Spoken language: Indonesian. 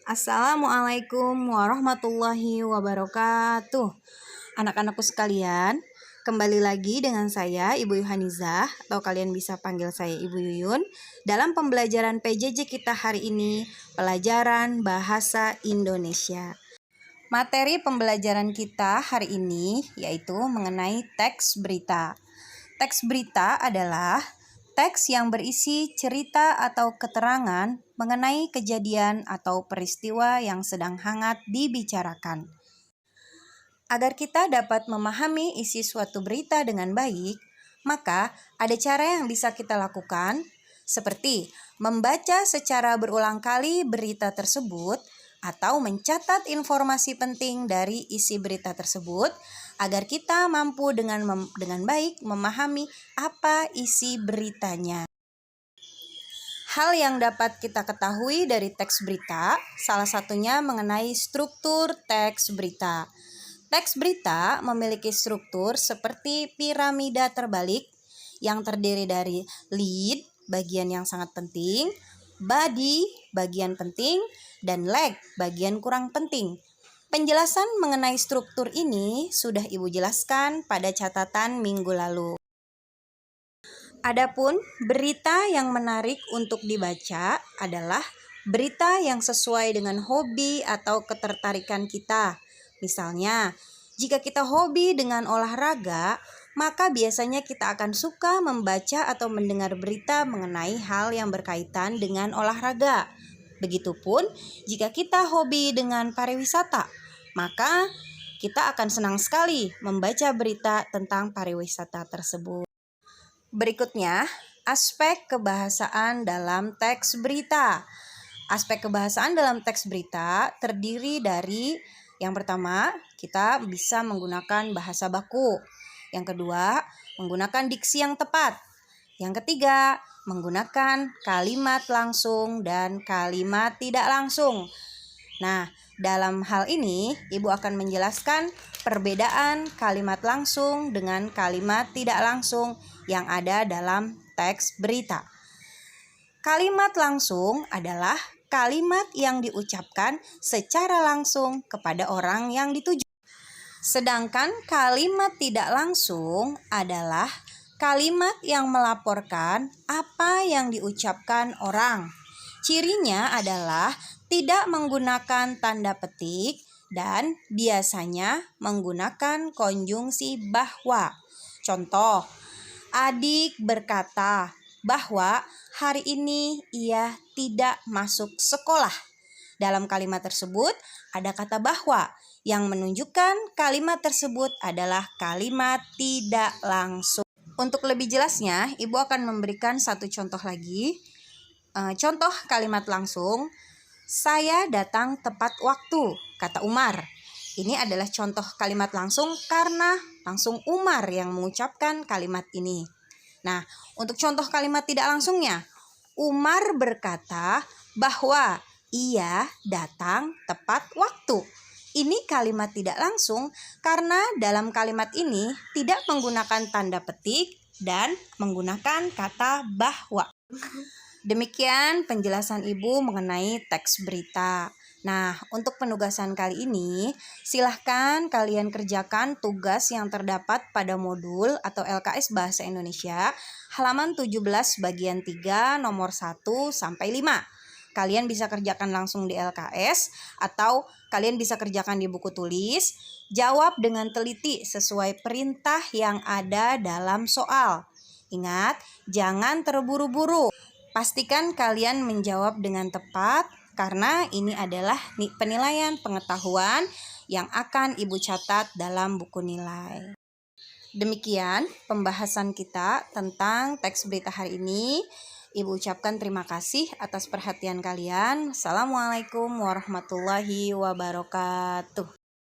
Assalamualaikum warahmatullahi wabarakatuh. Anak-anakku sekalian, kembali lagi dengan saya Ibu Yuhanizah, atau kalian bisa panggil saya Ibu Yuyun, dalam pembelajaran PJJ kita hari ini, pelajaran Bahasa Indonesia. Materi pembelajaran kita hari ini yaitu mengenai teks berita. Teks berita adalah teks yang berisi cerita atau keterangan mengenai kejadian atau peristiwa yang sedang hangat dibicarakan. Agar kita dapat memahami isi suatu berita dengan baik, maka ada cara yang bisa kita lakukan, seperti membaca secara berulang kali berita tersebut atau mencatat informasi penting dari isi berita tersebut agar kita mampu dengan baik memahami apa isi beritanya. Hal yang dapat kita ketahui dari teks berita, salah satunya mengenai struktur teks berita. Teks berita memiliki struktur seperti piramida terbalik yang terdiri dari lead, bagian yang sangat penting, body, bagian penting, dan leg, bagian kurang penting. Penjelasan mengenai struktur ini sudah Ibu jelaskan pada catatan minggu lalu. Adapun berita yang menarik untuk dibaca adalah berita yang sesuai dengan hobi atau ketertarikan kita. Misalnya, jika kita hobi dengan olahraga, maka biasanya kita akan suka membaca atau mendengar berita mengenai hal yang berkaitan dengan olahraga. Begitupun jika kita hobi dengan pariwisata, maka kita akan senang sekali membaca berita tentang pariwisata tersebut. Berikutnya, aspek kebahasaan dalam teks berita. Aspek kebahasaan dalam teks berita terdiri dari yang pertama, kita bisa menggunakan bahasa baku. Yang kedua, menggunakan diksi yang tepat. Yang ketiga, menggunakan kalimat langsung dan kalimat tidak langsung. Nah, dalam hal ini, Ibu akan menjelaskan perbedaan kalimat langsung dengan kalimat tidak langsung yang ada dalam teks berita. Kalimat langsung adalah kalimat yang diucapkan secara langsung kepada orang yang dituju. Sedangkan kalimat tidak langsung adalah kalimat yang melaporkan apa yang diucapkan orang. Cirinya adalah tidak menggunakan tanda petik dan biasanya menggunakan konjungsi bahwa. Contoh, adik berkata bahwa hari ini ia tidak masuk sekolah. Dalam kalimat tersebut ada kata bahwa yang menunjukkan kalimat tersebut adalah kalimat tidak langsung. Untuk lebih jelasnya, Ibu akan memberikan satu contoh lagi. Contoh kalimat langsung, saya datang tepat waktu, kata Umar. Ini adalah contoh kalimat langsung karena langsung Umar yang mengucapkan kalimat ini. Nah, untuk contoh kalimat tidak langsungnya, Umar berkata bahwa ia datang tepat waktu. Ini kalimat tidak langsung karena dalam kalimat ini tidak menggunakan tanda petik dan menggunakan kata bahwa. Demikian penjelasan Ibu mengenai teks berita. Nah, untuk penugasan kali ini, silahkan kalian kerjakan tugas yang terdapat pada modul atau LKS Bahasa Indonesia halaman 17 bagian 3 nomor 1 sampai 5. Kalian bisa kerjakan langsung di LKS atau kalian bisa kerjakan di buku tulis. Jawab dengan teliti sesuai perintah yang ada dalam soal. Ingat, jangan terburu-buru. Pastikan kalian menjawab dengan tepat karena ini adalah penilaian pengetahuan yang akan Ibu catat dalam buku nilai. Demikian pembahasan kita tentang teks berita hari ini. Ibu ucapkan terima kasih atas perhatian kalian. Assalamualaikum warahmatullahi wabarakatuh.